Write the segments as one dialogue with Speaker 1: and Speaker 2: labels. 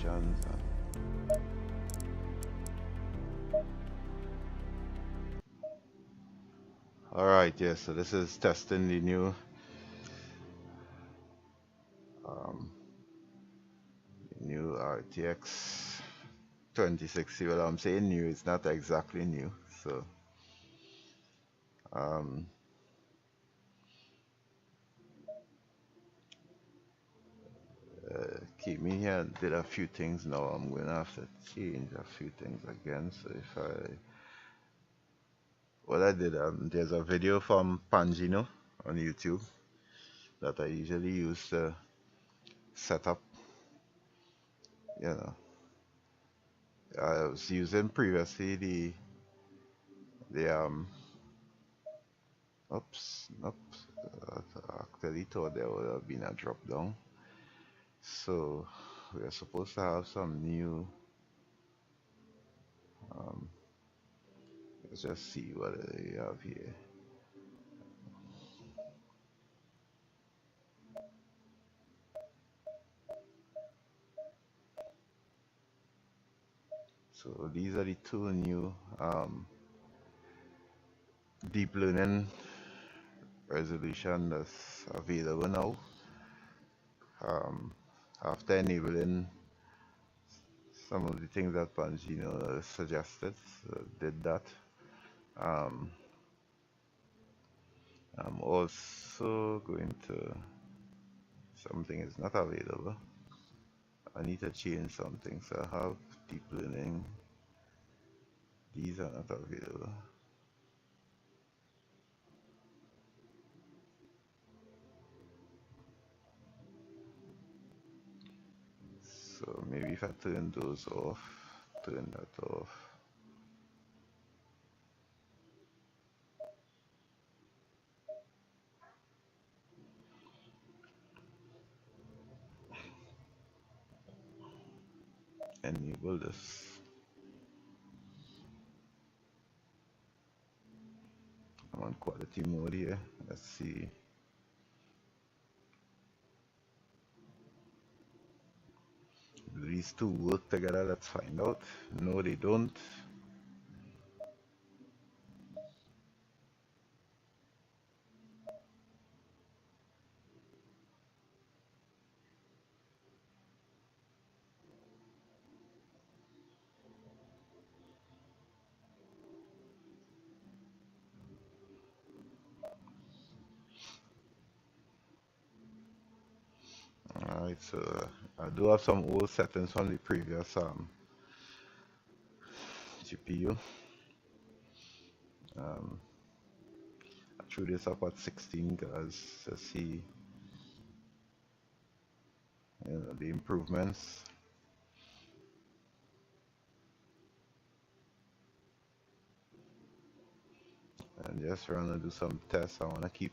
Speaker 1: resolutions. Alright, yeah, so this is testing the um, new RTX 2060. Well, I'm saying new, it's not exactly new. So um, came in here and did a few things. Now I'm going to have to change a few things again. So if what I did, there's a video from Pangino on YouTube that I usually use to set up, you know. I was using previously the oops, actually thought there would have been a drop down. So we're supposed to have some new, let's just see what we have here. So these are the two new deep learning resolution that's available now. After enabling some of the things that Pangino suggested, so did that. I'm also going to, something is not available. I need to change something, so I have deep learning. These are not available. So maybe if I turn those off, turn that off. Enable this. I'm on quality mode here. Let's see. Do these two work together? Let's find out. No, they don't. Alright, so I do have some old settings from the previous GPU. I threw this up at 16 because to see, you know, the improvements. And just run and do some tests. I want to keep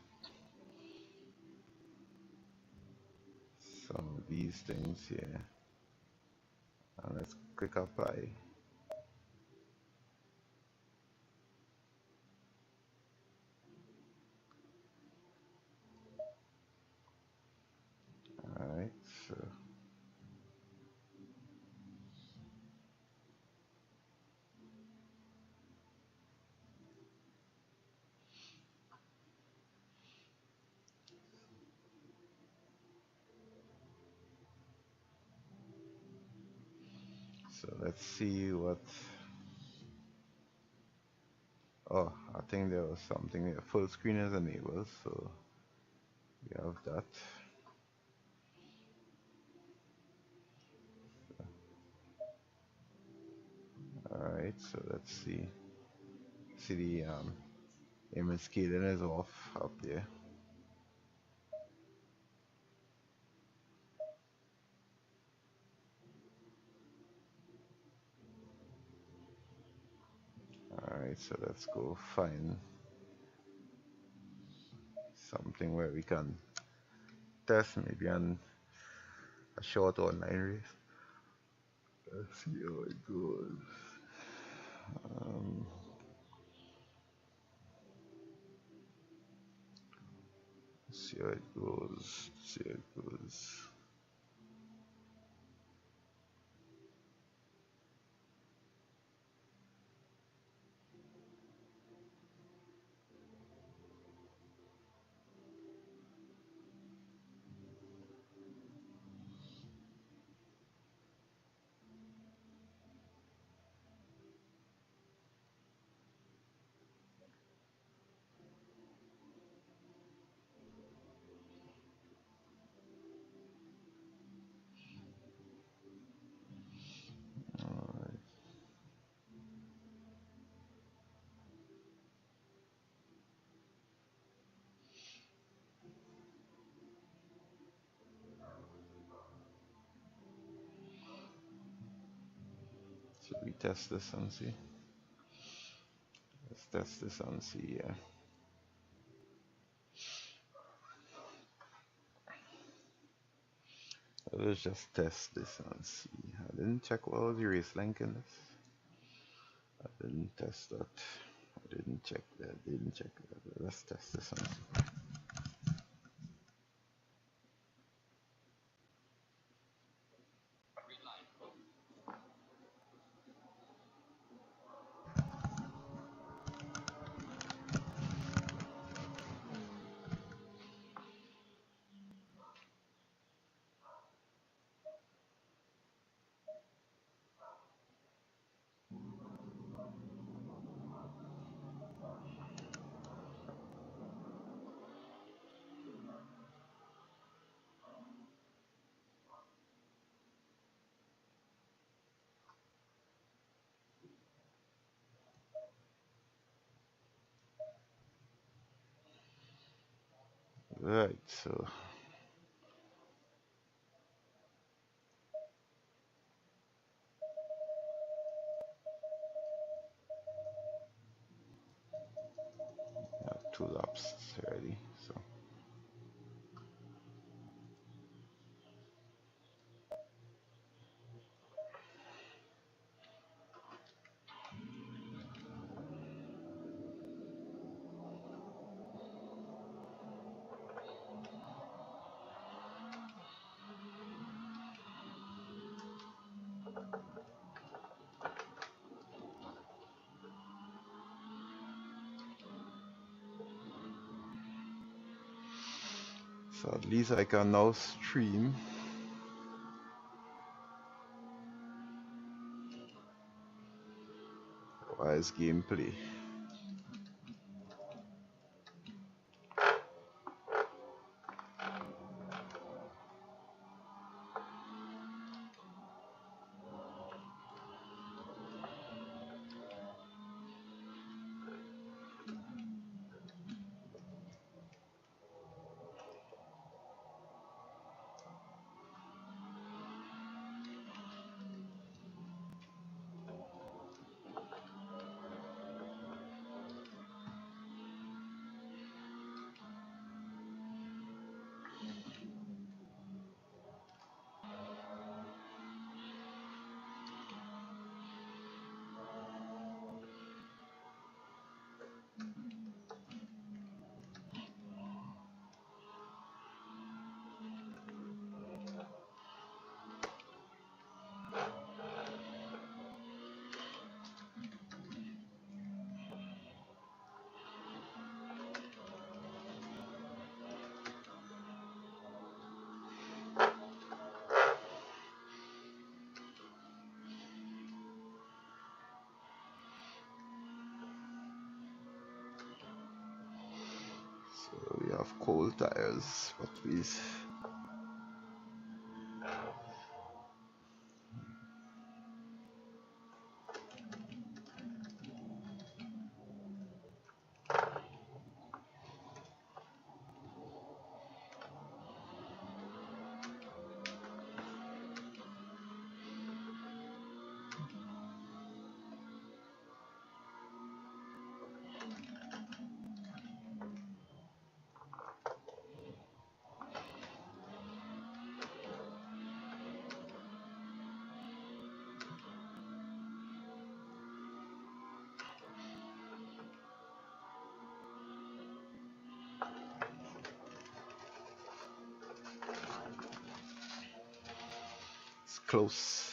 Speaker 1: some of these things here. And let's click apply. Alright, so let's see what. Oh, I think there was something here. Full screen is enabled, so we have that. Alright, so let's see. See the image scaling is off up there. Alright, so let's go find something where we can test, maybe on a short online race. Let's see how it goes. See how it goes. See how it goes. We test this and see. Let's test this and see. Yeah. Let's just test this and see. I didn't check what was the erase link in this. I didn't test that. I didn't check that. Didn't check that. Let's test this and see. Right, so I have 2 laps already. So at least I can now stream Wise gameplay. So we have cold tires, but please. It's close.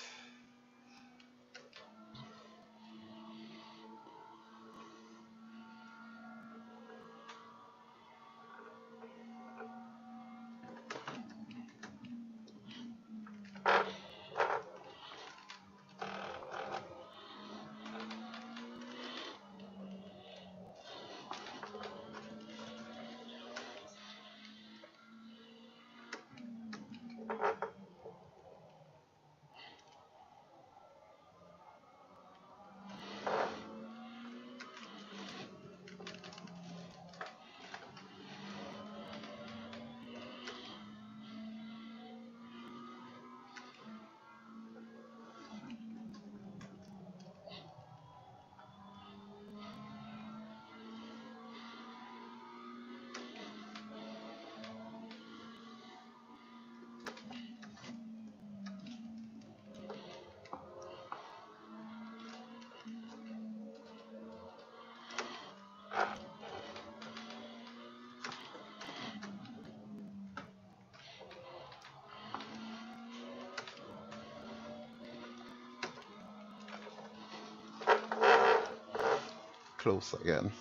Speaker 1: close again.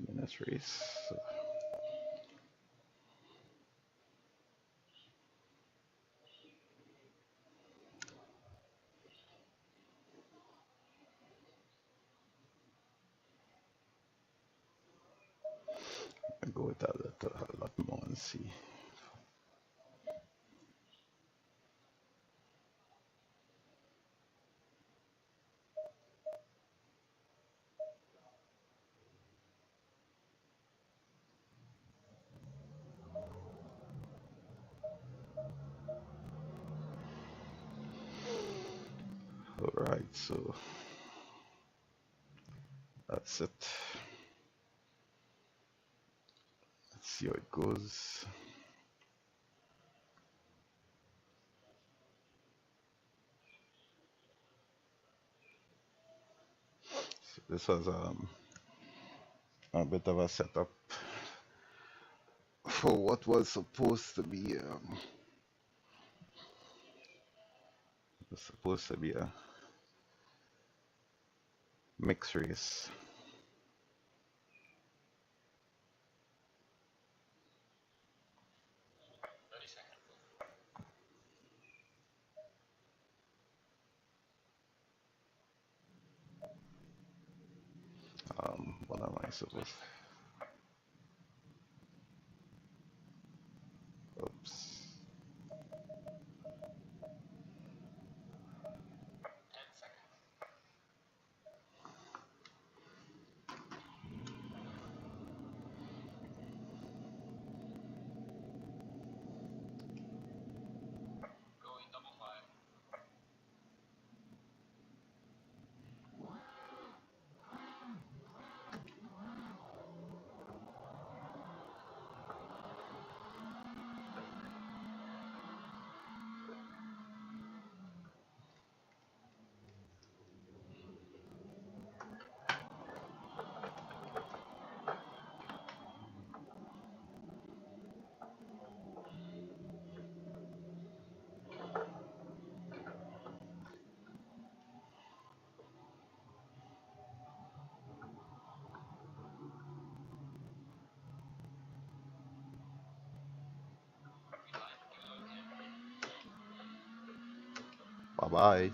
Speaker 1: Minutes race. So. I'll go with a lot more and see. Alright, so that's it. Let's see how it goes. So this was a bit of a setup for what was supposed to be a mixed race. What am I supposed to? Oops. Bye bye.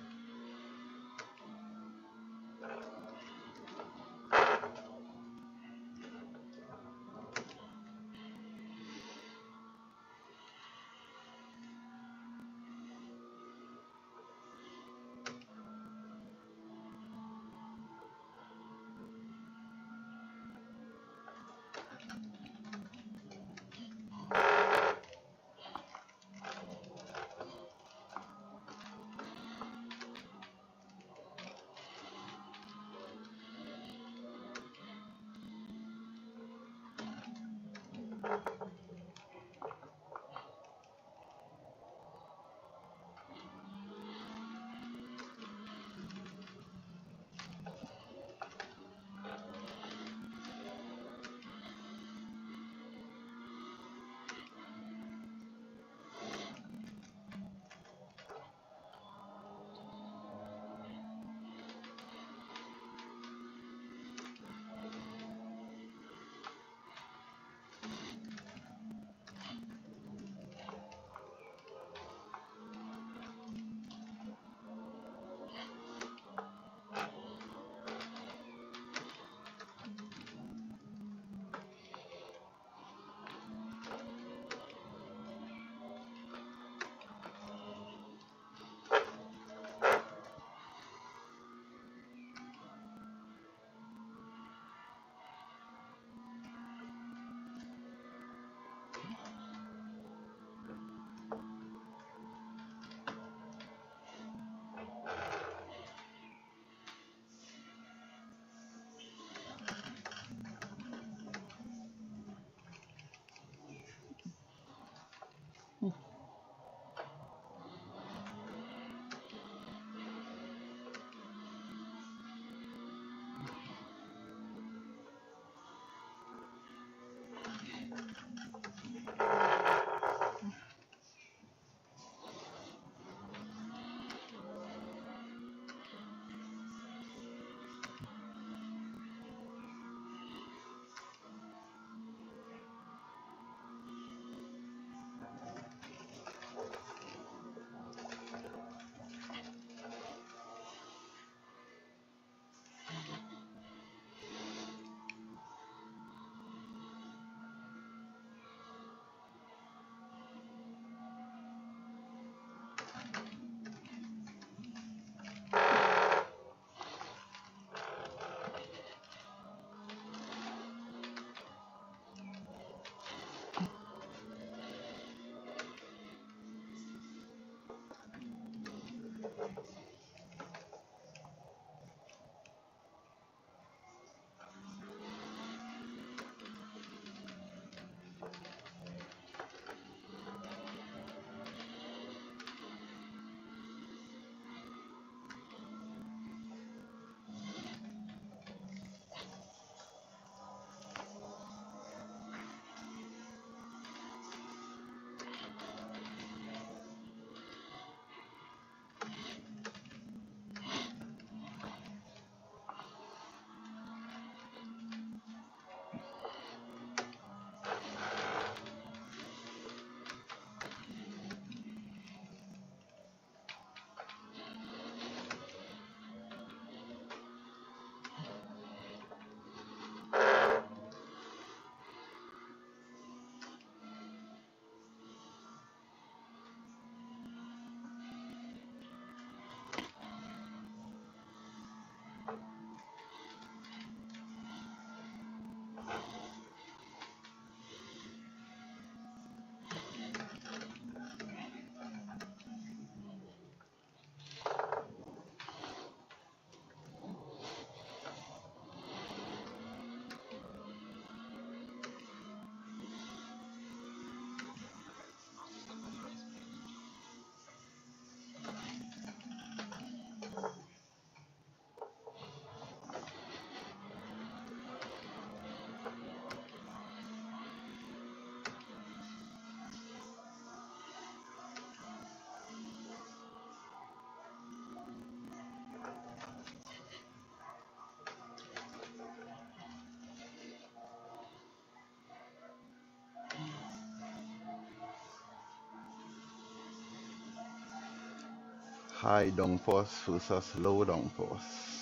Speaker 1: High downforce versus low downforce.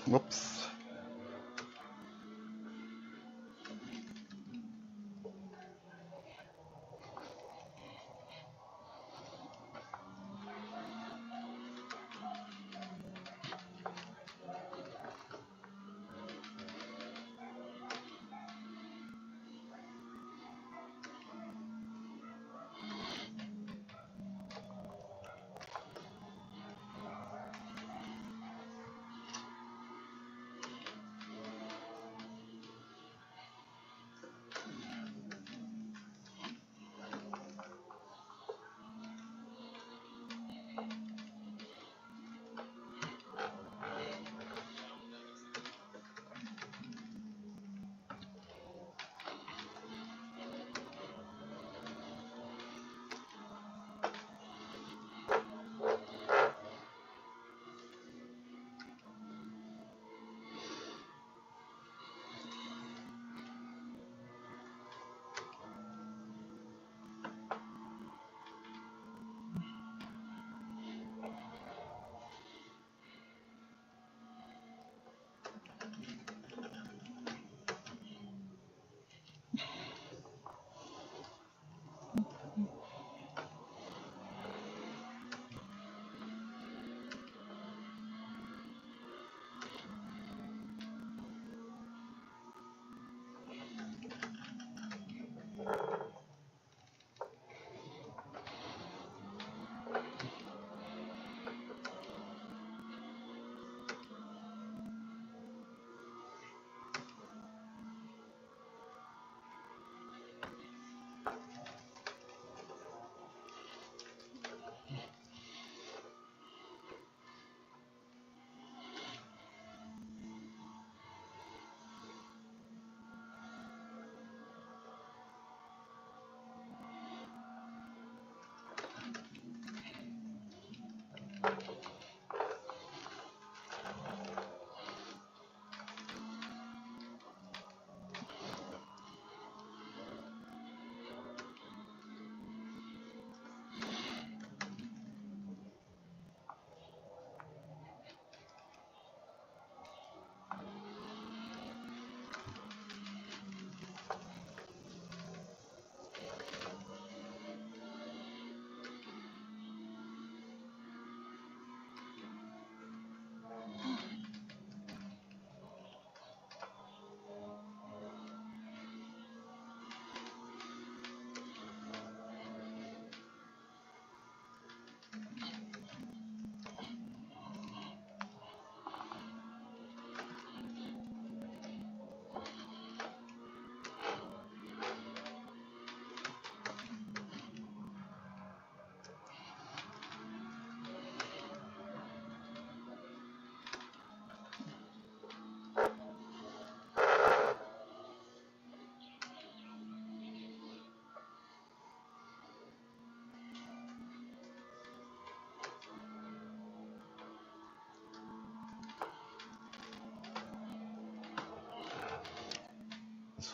Speaker 1: Whoops.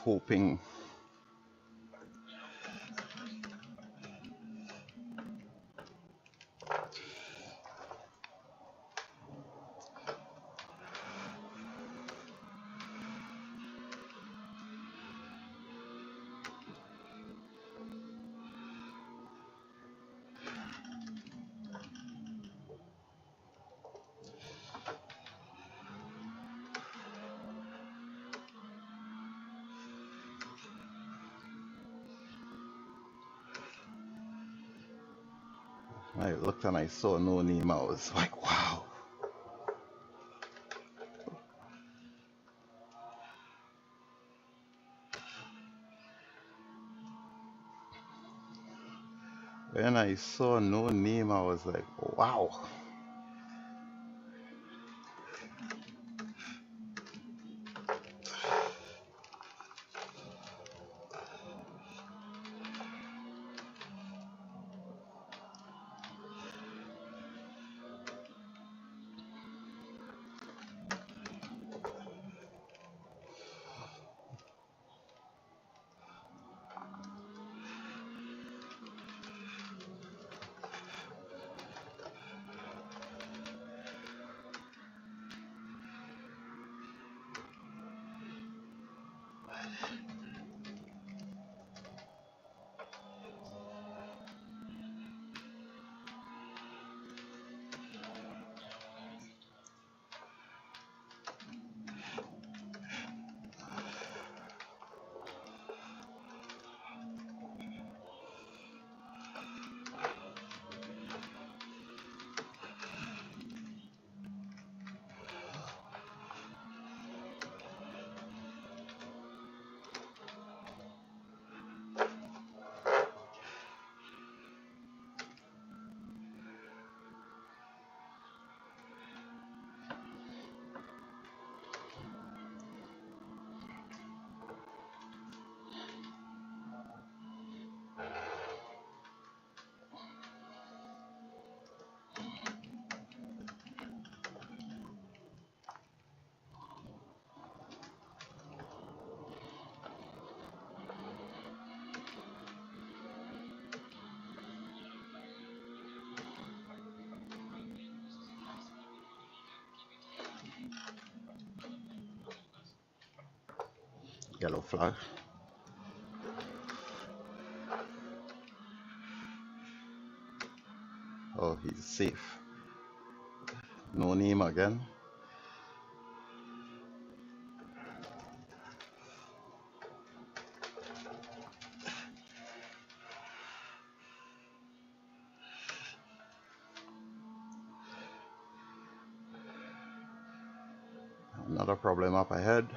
Speaker 1: hoping. I looked and I saw no name. I was like, wow. When I saw no name, I was like, wow. Yellow flag. Oh, he's safe. No name again. Another problem up ahead.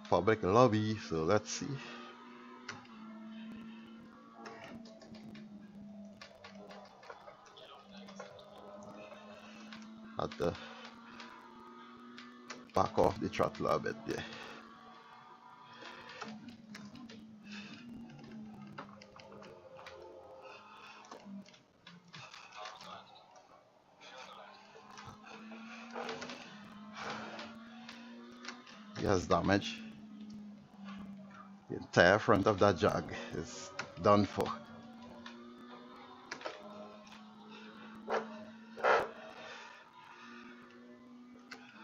Speaker 1: Public lobby, so let's see. Had to back off the throttle a bit there. He has damage. The entire front of that Jag is done for.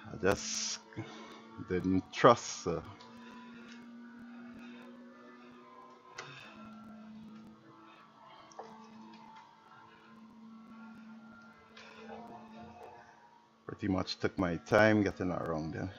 Speaker 1: I just didn't trust. Pretty much took my time getting around there.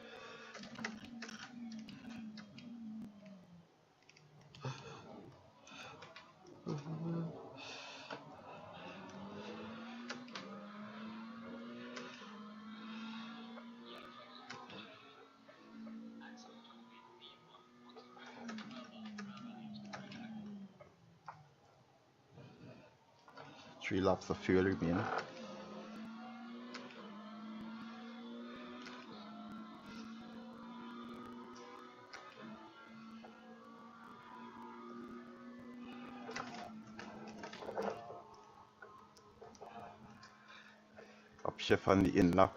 Speaker 1: 3 laps of fuel remain. Upshift on the in lap.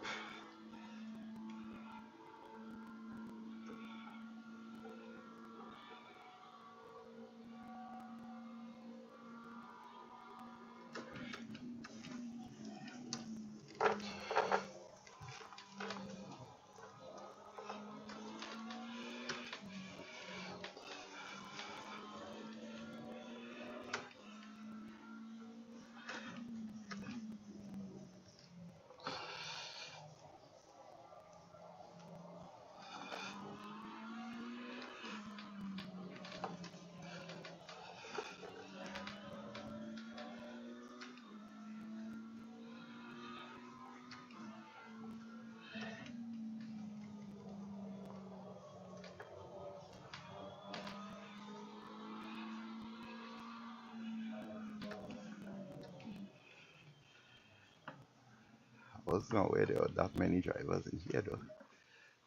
Speaker 1: I was not aware there were that many drivers in here though.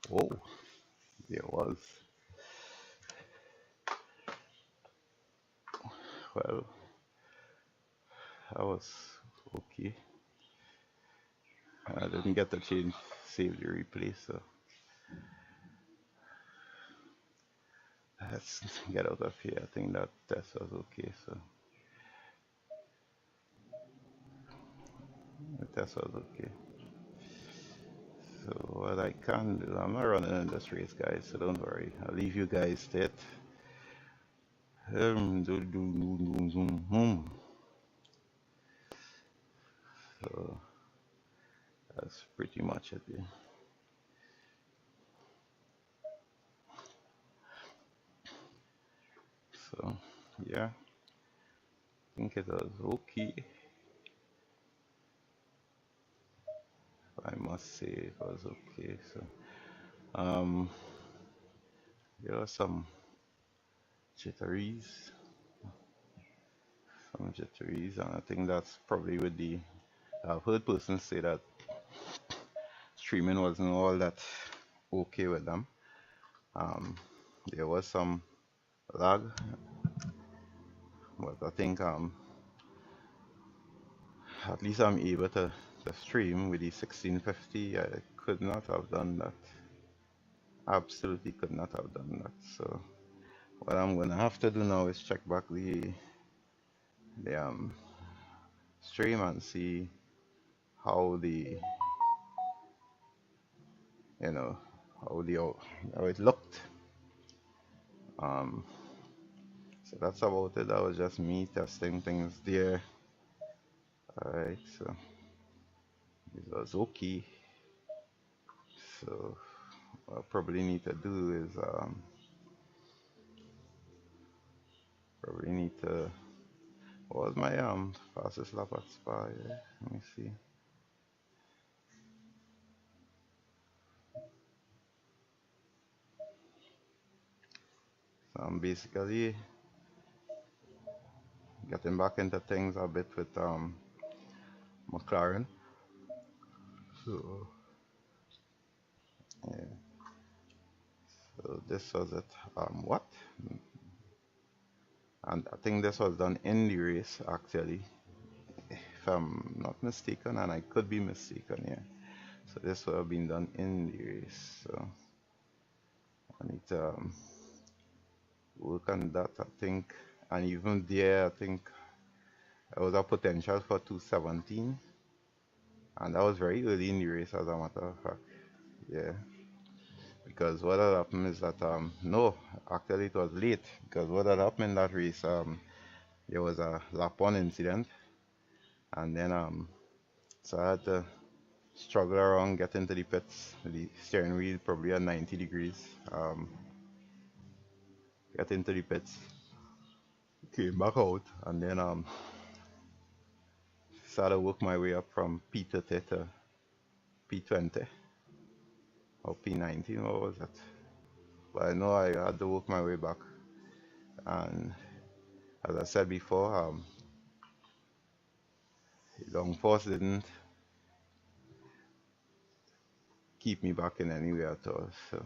Speaker 1: Whoa, there was. Well, that was okay. I didn't get to change save the replay, so let's get out of here. I think that test was okay, so the test was okay. So what I can do, I'm not running in this race, guys, so don't worry. I'll leave you guys to it. So that's pretty much it. Yeah. So yeah, I think it was okay. I must say it was okay. So there were some jitteries, and I think that's probably with the. I've heard persons say that streaming wasn't all that okay with them. Um, there was some lag, but I think at least I'm able to stream with the 1650. I could not have done that. Absolutely could not have done that. So what I'm gonna have to do now is check back the stream and see how the you know how it looked. Um, so that's about it. That was just me testing things there. Alright, so it was okay. So what I probably need to do is probably need to what was my fastest lap at Spa? Yeah? Let me see. So I'm basically getting back into things a bit with McLaren. So yeah. So this was it. What? And I think this was done in the race actually, if I'm not mistaken, and I could be mistaken. Yeah. So this would have been done in the race. So I need to work on that. I think, and even there, I think there was a potential for 217, and that was very early in the race, as a matter of fact. Yeah. Because what had happened is that no, actually it was late, because what had happened in that race, there was a lap one incident, and then so I had to struggle around getting to the pits with the steering wheel probably at 90 degrees, get into the pits, came back out, and then started to work my way up from P30 to P20 or P19. What was it? But I know I had to work my way back, and as I said before, downforce didn't keep me back in any way at all. So,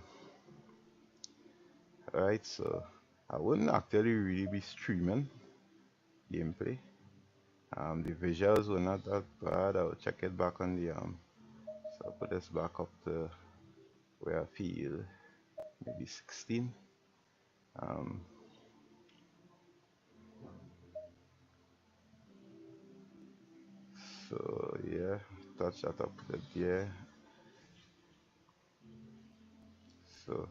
Speaker 1: alright, so I wouldn't actually really be streaming gameplay. The visuals were not that bad. I'll check it back on the so I'll put this back up to where I feel maybe 16. Um, so yeah, touch that up to there. So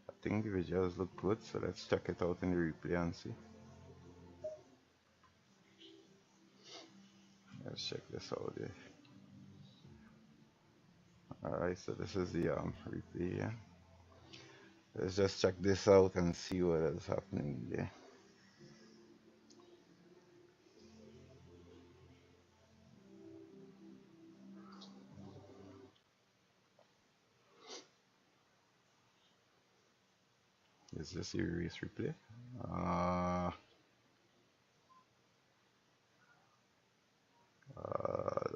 Speaker 1: I think the visuals look good. So let's check it out in the replay and see. Let's check this out there. Alright, so this is the replay here. Let's just check this out and see what is happening there. Is this the erase replay?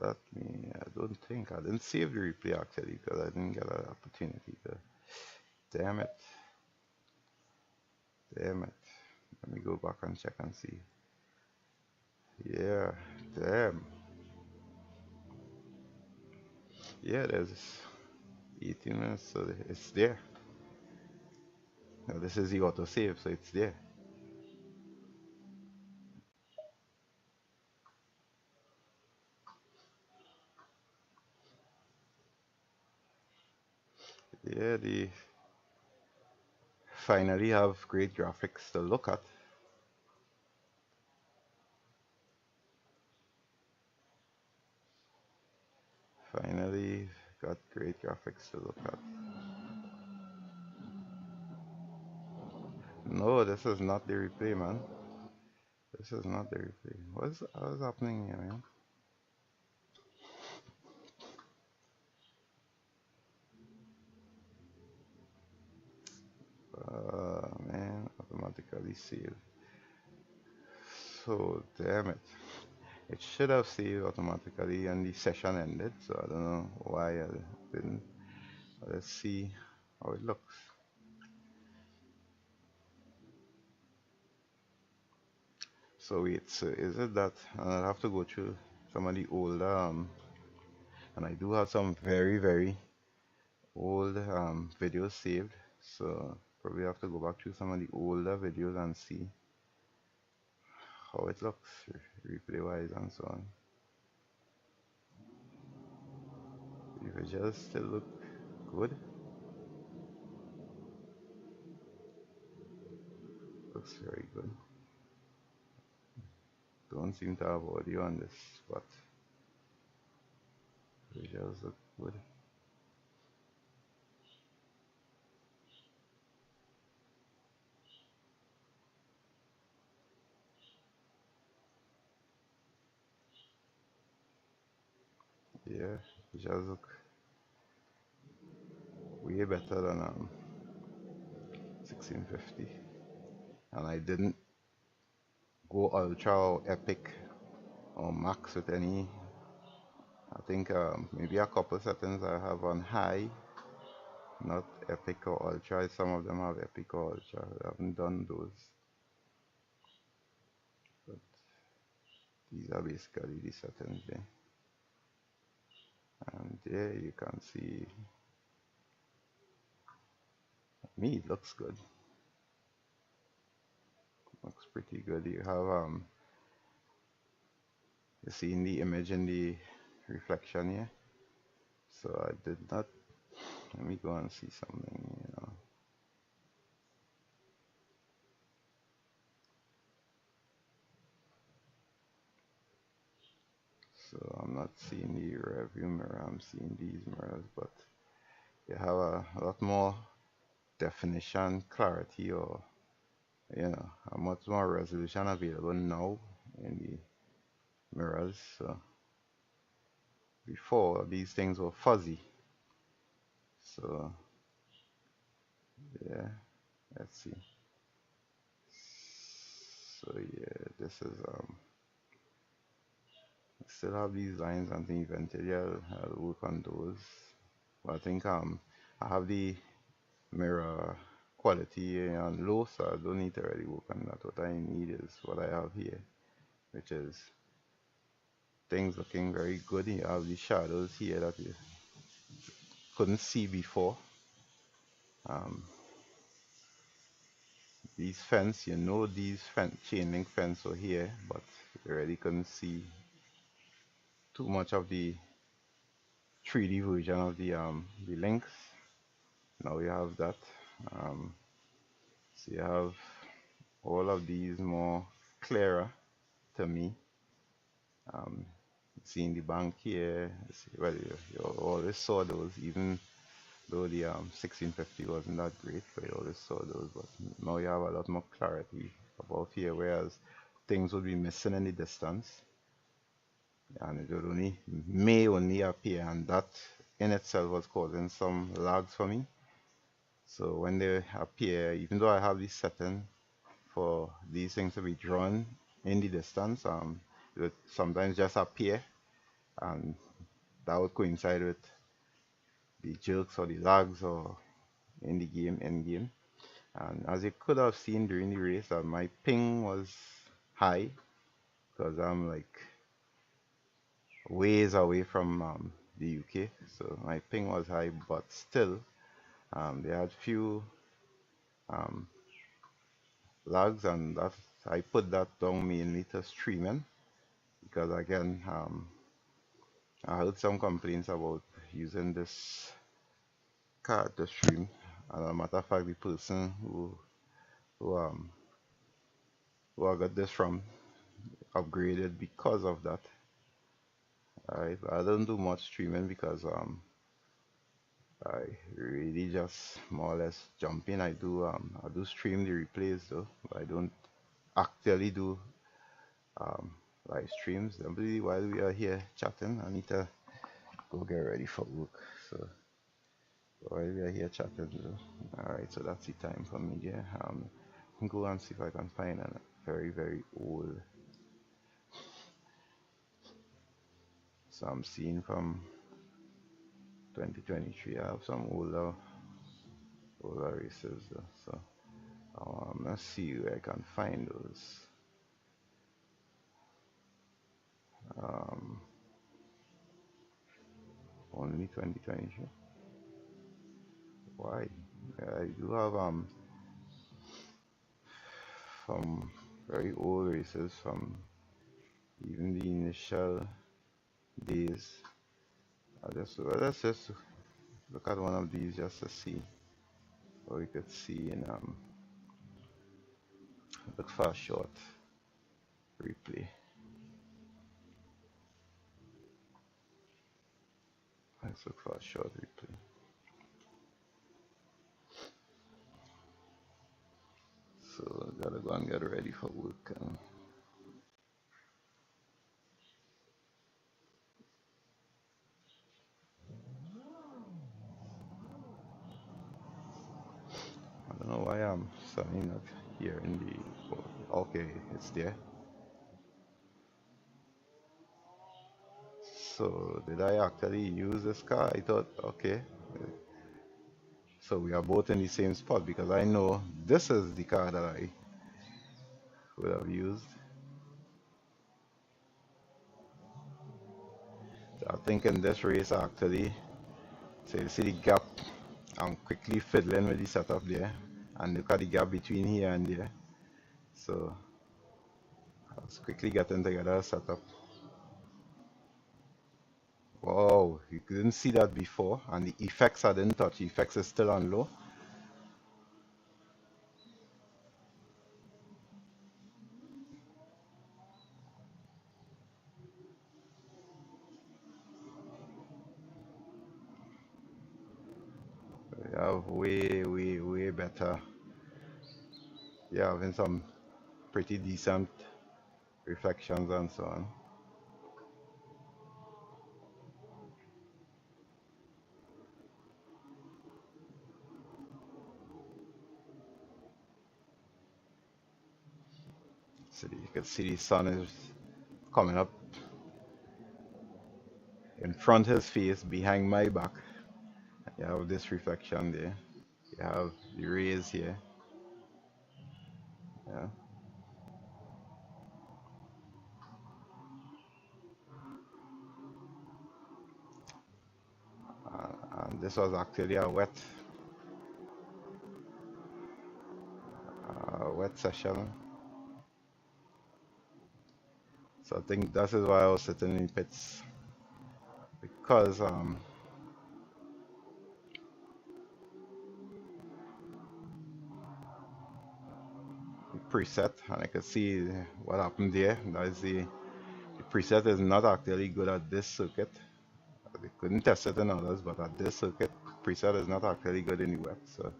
Speaker 1: That me, I don't think I didn't save the replay actually because I didn't get an opportunity to. Damn it. Damn it. Let me go back and check and see. Yeah, damn. Yeah, there's 18 minutes, so it's there. Now this is the autosave, so it's there. Yeah, they finally have great graphics to look at. Finally got great graphics to look at. No, this is not the replay, man. This is not the replay. What's happening here, man? Man, automatically saved. So damn it. It should have saved automatically and the session ended, so I don't know why I didn't. Let's see how it looks. So wait, so is it that I'll have to go through some of the older and I do have some very old videos saved, so probably have to go back to some of the older videos and see how it looks replay wise and so on. The visuals still look good. Looks very good. Don't seem to have audio on this, but visuals look good. Yeah, visuals look way better than 1650, and I didn't go ultra or epic or max with any. I think maybe a couple settings I have on high, not epic or ultra. Some of them have epic or ultra. I haven't done those, but these are basically the settings there. And there you can see me, it looks good. Looks pretty good. You have you see in the image in the reflection here. So I did not. Let me go and see something. So I'm not seeing the rear view mirror. I'm seeing these mirrors, but you have a lot more definition, clarity, or a much more resolution available now in the mirrors. So before these things were fuzzy. So yeah, let's see. So yeah, this is still have these lines, and think eventually I'll work on those. But I think I have the mirror quality on low, so I don't need to really work on that. What I need is what I have here, which is things looking very good. You have the shadows here that you couldn't see before. Um, these fence, you know, these chain link fence are here, but you really couldn't see too much of the 3D version of the links. Now you have that. Um, so you have all of these more clearer to me. Seeing the bank here, well, you always saw those, even though the 1650 wasn't that great, but you always saw those. But now you have a lot more clarity above here, whereas things would be missing in the distance, and it would may only appear, and that in itself was causing some lags for me. So when they appear, even though I have this setting for these things to be drawn in the distance, it would sometimes just appear, and that would coincide with the jerks or the lags or in the game, end game. And as you could have seen during the race, my ping was high because I'm like ways away from the UK, so my ping was high, but still they had few um, lags, and that I put that down mainly to streaming, because again I heard some complaints about using this card to stream, and as a matter of fact the person who um who I got this from upgraded because of that. Alright, I don't do much streaming because I really just more or less jump in. I do stream the replays though, but I don't actually do um live streams. Simply while we are here chatting, I need to go get ready for work. So while we are here chatting though, alright, so that's the time for me there. Go and see if I can find a very old. So I'm seeing from 2023. I have some older races though. So let's see where I can find those. Um, Only 2023. Why? I do have some very old races from even the initial days. Let's just look at one of these just to see what we could see in look for a short replay. Let's look for a short replay. So gotta go and get ready for work. I don't know why I'm suddenly not here in the. Okay, it's there. So did I actually use this car? I thought, okay, so we are both in the same spot, because I know this is the car that I would have used. So I think in this race actually, so you see the gap, I'm quickly fiddling with the setup there, and look at the gap between here and there. So I was quickly getting together a setup. Wow, you couldn't see that before, and the effects I didn't touch. The effects is still on low. You have way better. You're having some pretty decent reflections and so on. So you can see the sun is coming up in front of his face, behind my back. You have this reflection there. You have the rays here. Yeah. And this was actually a wet session. So I think that is why I was sitting in pits, because the preset, and I could see what happened there. That is the preset is not actually good at this circuit. They couldn't test it in others, but at this circuit, preset is not actually good in the web. So,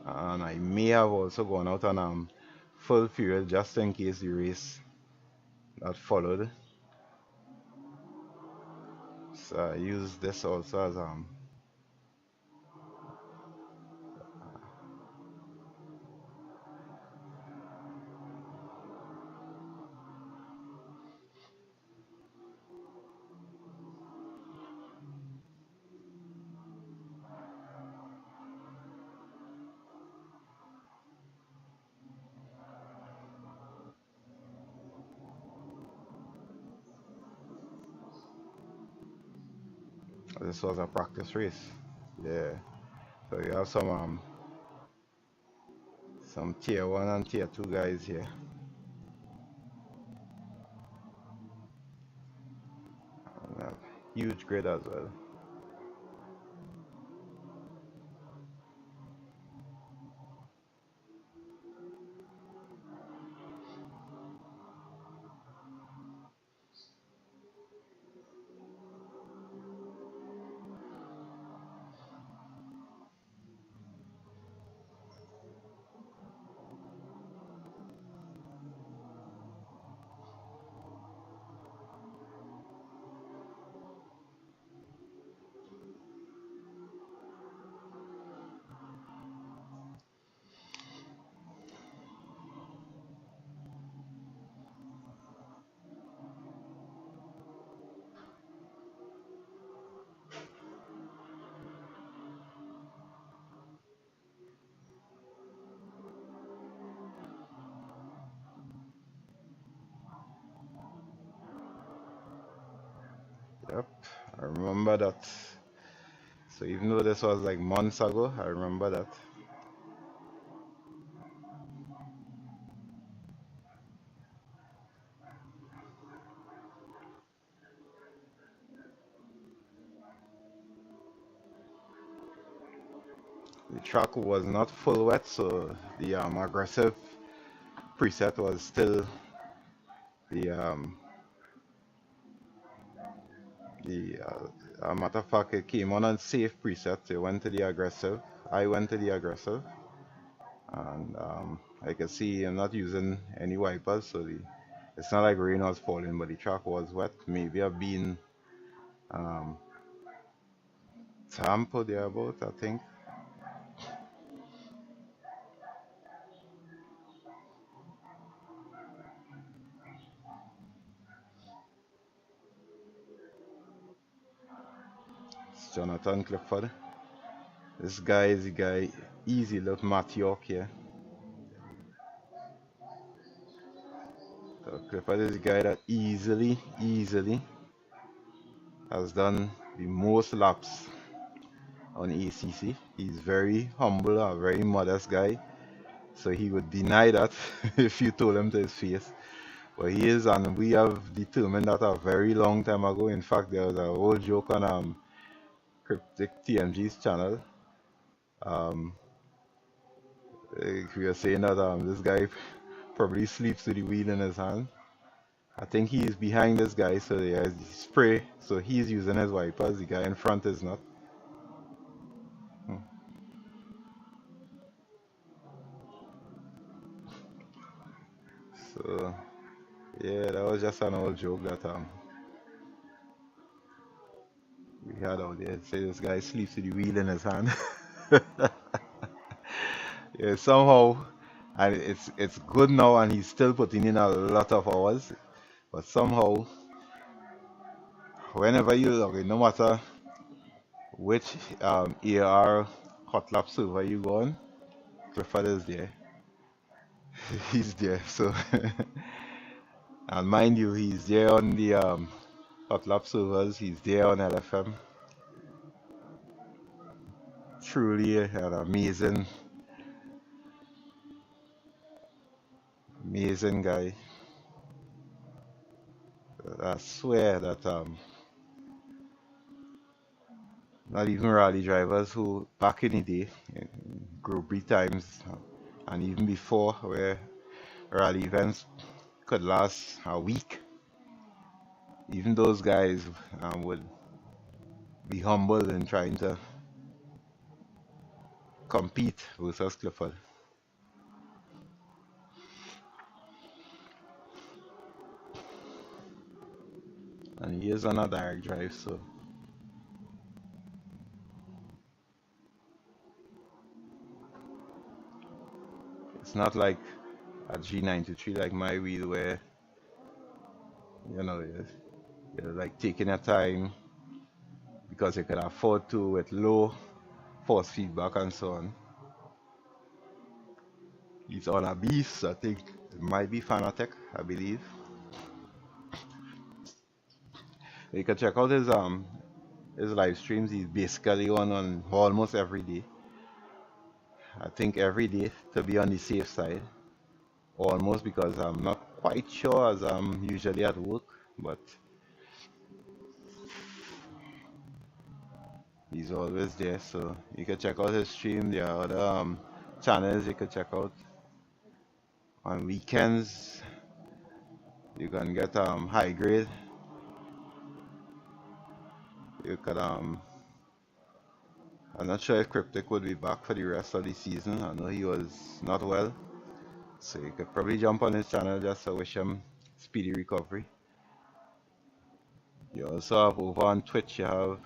Speaker 1: and I may have also gone out on full fuel just in case the race that followed. So I use this also as this was a practice race. Yeah. So you have some tier one and tier two guys here. And, huge grid as well. Yep, I remember that. So even though this was like months ago, I remember that. The track was not full wet, so the aggressive preset was still the matter of fact, it came on a safe preset. It went to the aggressive. I went to the aggressive, and I can see I'm not using any wipers, so it's not like rain was falling, but the track was wet. Maybe I've been um, Tampa thereabout, I think. It's Jonathan Clifford. This guy is the guy, easy look, Matt York here. So Clifford is the guy that easily has done the most laps on ACC. He's very humble, a very modest guy. So he would deny that if you told him to his face. But he is, and we have determined that a very long time ago. In fact, there was a whole joke on Cryptic TMG's channel. Um, we were saying that this guy probably sleeps with the wheel in his hand. I think he is behind this guy, so there's the spray. So he's using his wipers. The guy in front is not. Hmm. So yeah, that was just an old joke that we he had out there. Say this guy sleeps with the wheel in his hand. Yeah, somehow, and it's good now, and he's still putting in a lot of hours. But somehow, whenever you log in, no matter which AR hot lap server you go on, Clifford is there. He's there. So, and mind you, he's there on the hot lap servers. He's there on LFM. Truly an amazing guy. I swear that not even rally drivers who back in the day, in Group B times, and even before, where rally events could last a week, even those guys would be humble in trying to compete versus Clifford. And he is on a direct drive, so it's not like a G93 like my wheel where you're like taking your time because you can afford to with low force feedback and so on. He's on a beast, I think it might be Fanatec, I believe. You can check out his live streams. He's basically on almost every day. I think every day to be on the safe side. Almost, because I'm not quite sure as I'm usually at work, but he's always there. So you can check out his stream. There are other channels you can check out. On weekends you can get high grade. You could I'm not sure if Cryptic would be back for the rest of the season. I know he was not well. So you could probably jump on his channel just to wish him speedy recovery. You also have over on Twitch, you have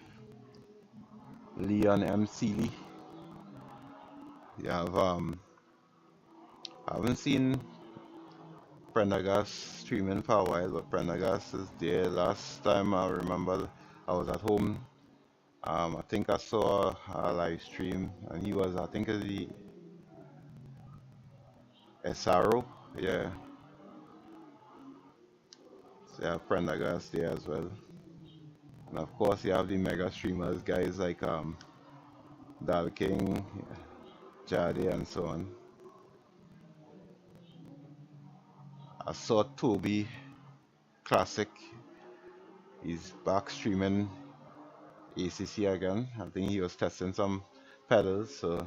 Speaker 1: Leon M. Seeley. You have I haven't seen Prendergast streaming for a while, but Prendergast is there. Last time I remember I was at home. I think I saw a live stream, and he was, I think, the SRO. Yeah, so yeah, Prendergast there as well. And of course, you have the mega streamers, guys like Dal King, Jade, and so on. I saw Toby Classic. He's back streaming ACC again. I think he was testing some pedals, so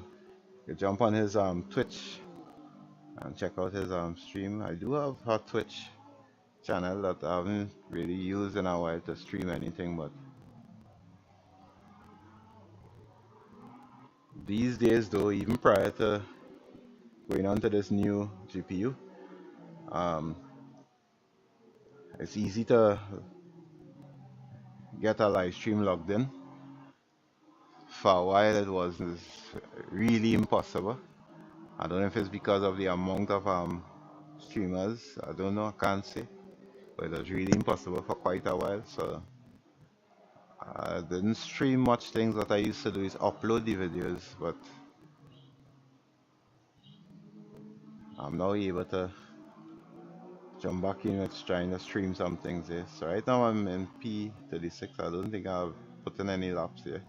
Speaker 1: you jump on his Twitch and check out his stream. I do have a Twitch channel that I haven't really used in a while to stream anything, but these days though, even prior to going on to this new GPU, um, it's easy to get a live stream logged in. For a while it was really impossible. I don't know if it's because of the amount of streamers. I don't know, I can't say. But it was really impossible for quite a while. So I didn't stream much. Things that I used to do is upload the videos, but I'm now able to jump back in with trying to stream some things here. So right now I'm in P36. I don't think I've put in any laps here.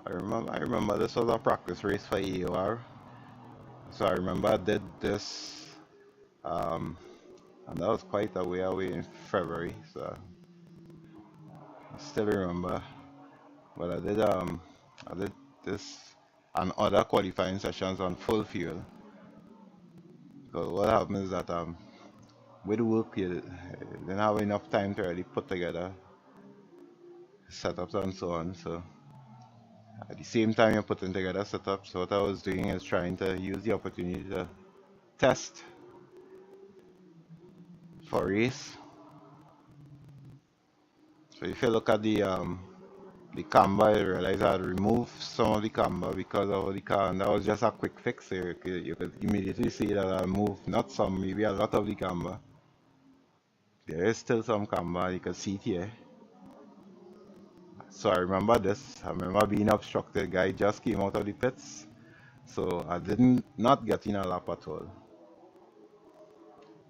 Speaker 1: I remember this was a practice race for AOR. So I remember I did this, and that was quite a way away in February. So I still remember. But I did this and other qualifying sessions on full fuel. Because what happens is that with work you didn't have enough time to really put together setups and so on. So at the same time you're putting together setups, what I was doing is trying to use the opportunity to test for race. So if you look at the camber, you realize I had removed some of the camber because of the car, and that was just a quick fix. So you could immediately see that I moved not some, maybe a lot of the camber. There is still some camber, you can see it here. So I remember this. I remember being obstructed. Guy just came out of the pits. So I didn't not get in a lap at all.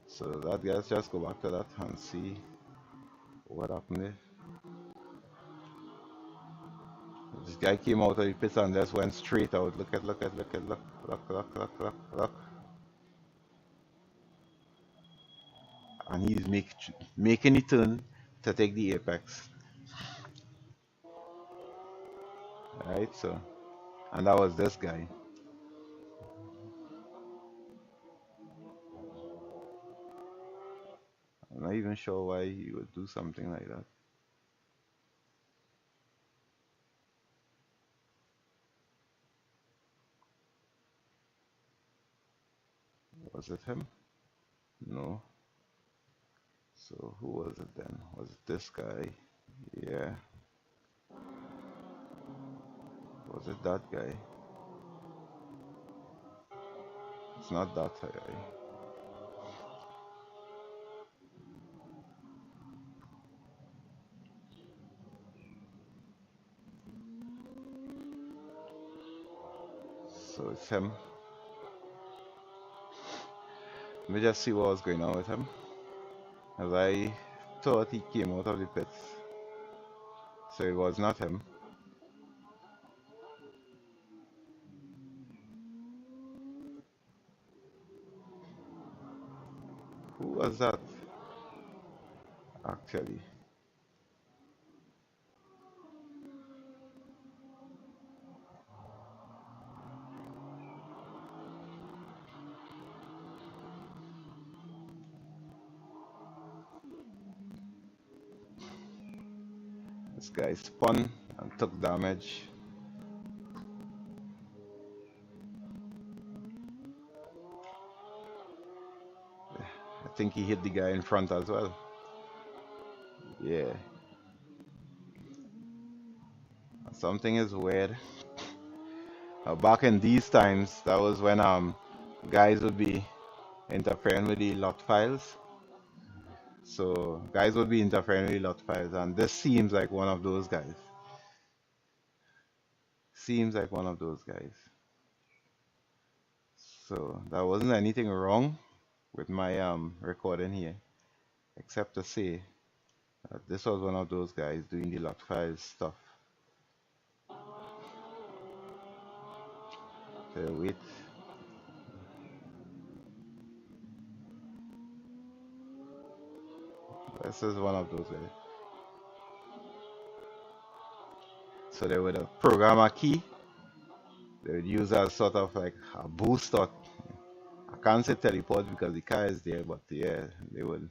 Speaker 1: So that let's just go back to that and see what happened there. This guy came out of the pits and just went straight out. Look, look. And he's making the turn to take the apex. Right, so, and that was this guy. I'm not even sure why he would do something like that. Was it him? No. So who was it then? Was it this guy? Yeah. Was it that guy? It's not that guy. So it's him. Let me just see what was going on with him. As I thought he came out of the pits. So it was not him. Who was that? Actually. This guy spun and took damage. I think he hit the guy in front as well. Yeah. Something is weird. Back in these times, that was when guys would be interfering with the lot files. So guys would be interfering with the lot files, and this seems like one of those guys. Seems like one of those guys. So there wasn't anything wrong with my recording here, except to say that this was one of those guys doing the lot files stuff. So wait. This is one of those guys. So they would program a key. They would use as sort of like a boost, or I can't say teleport because the car is there, but yeah, they would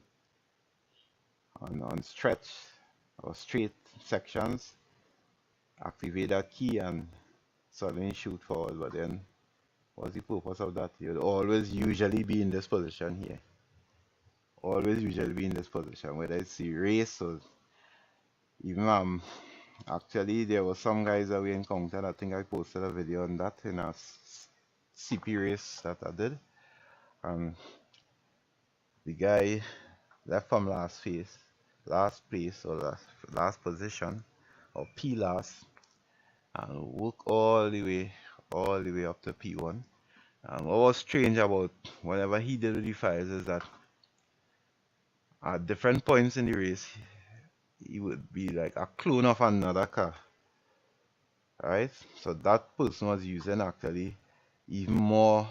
Speaker 1: on stretch or straight sections activate that key and suddenly shoot forward. But then what's the purpose of that? You'd always usually be in this position here. Always usually be in this position, whether it's the race or even actually there were some guys that we encountered. I think I posted a video on that in a CP race that I did. The guy left from last place or last position or P last, and work all the way up to P1. What was strange about whenever he did with the files is that at different points in the race he would be like a clone of another car. Right? So that person was using actually even more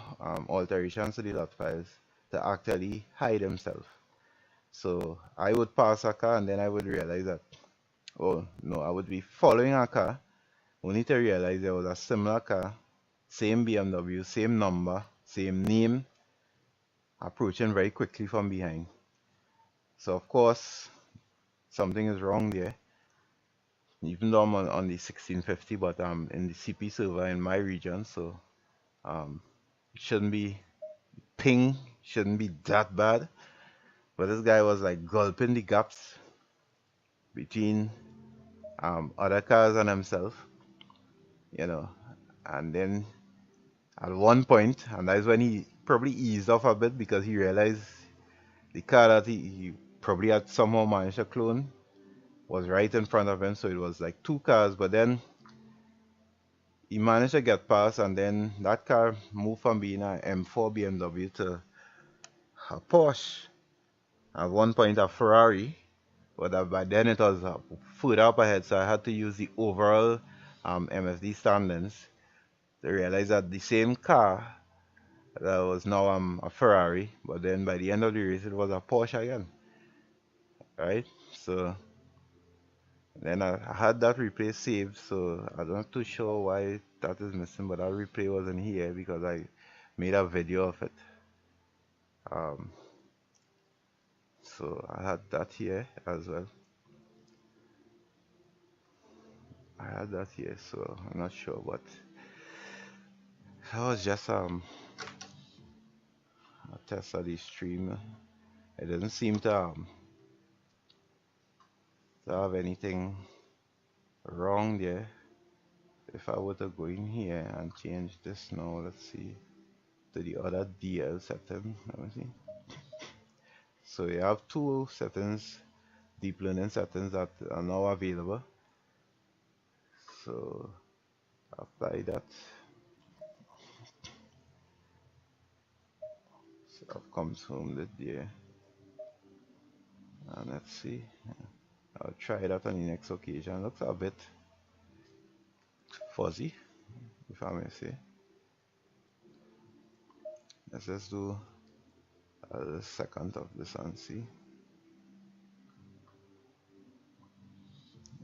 Speaker 1: alterations to the lot files to actually hide himself. So I would pass a car and then I would realize that, oh no, I would be following a car only to realize there was a similar car, same BMW, same number, same name, approaching very quickly from behind. So of course something is wrong there. Even though I'm on the 1650, but I'm in the CP server in my region, so it shouldn't be ping shouldn't be that bad. But this guy was like gulping the gaps between other cars and himself, you know. And then at one point, and that's when he probably eased off a bit because he realized the car that he probably had somehow managed to clone was right in front of him. So it was like two cars, but then he managed to get past, and then that car moved from being an M4 BMW to a Porsche. At one point, a Ferrari, but by then it was further up ahead, so I had to use the overall MFD standings to realize that the same car that was now a Ferrari, but then by the end of the race it was a Porsche again, right? So then I had that replay saved, so I'm not too sure why that is missing, but that replay wasn't here because I made a video of it. Um, so I had that here as well. I had that here, so I'm not sure, but that was just a test of the stream. It doesn't seem to have anything wrong there. If I were to go in here and change this now, let's see, to the other DL setting, let me see. So you have two settings, deep learning settings that are now available. So apply that. So I've confirmed it there. And let's see. I'll try that on the next occasion. Looks a bit fuzzy, if I may say. Let's just do a second of this and see.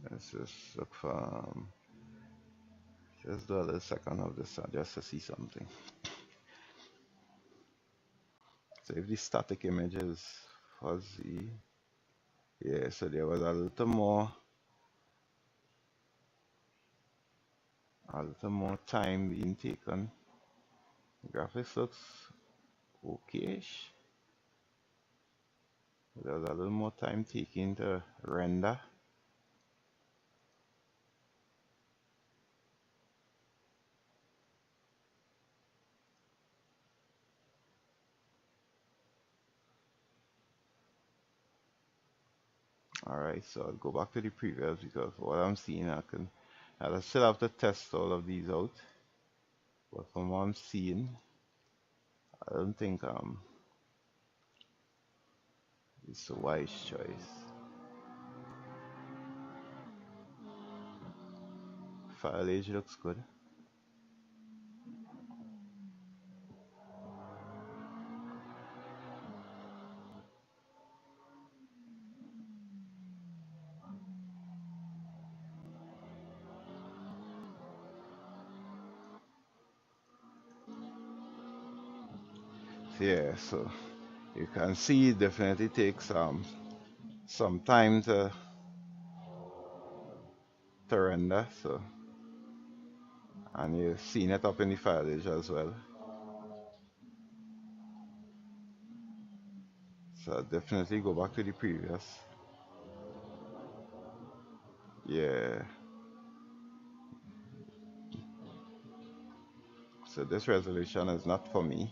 Speaker 1: Let's just look for just do a little second of this just to see something. So if the static image is fuzzy, yeah, so there was a little more time being taken. The graphics looks okay-ish. There was a little more time taken to render. Alright, so I'll go back to the previews because what I'm seeing, I still have to test all of these out. But from what I'm seeing, I don't think it's a wise choice. File age looks good. Yeah, so you can see it definitely takes some time to render, so, and you've seen it up in the file age as well. So definitely go back to the previous. Yeah. So this resolution is not for me.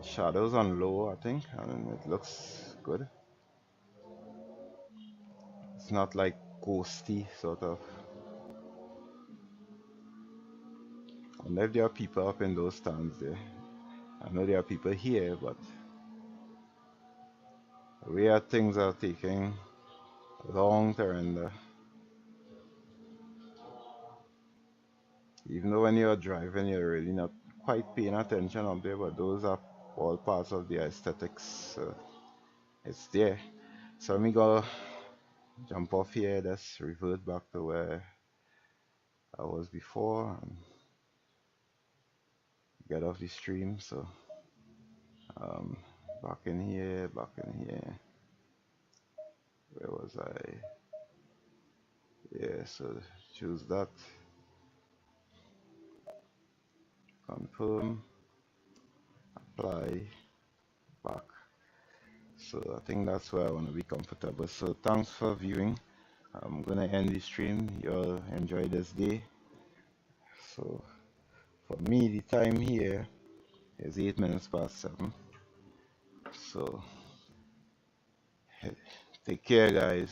Speaker 1: Shadows on low, I think, and it looks good. It's not like ghosty sort of. And if there are people up in those stands there, I know there are people here, but the way things are taking long to render. Even though when you're driving, you're really not quite paying attention up there, but those are all parts of the aesthetics. So it's there. So let me go jump off here. Let's revert back to where I was before and get off the stream. So um, back in here, where was I? Yeah, so choose that, confirm, apply, back. So I think that's where I want to be comfortable. So thanks for viewing. I'm gonna end the stream. You all enjoy this day. So for me, the time here is 8 minutes past 7. So take care, guys.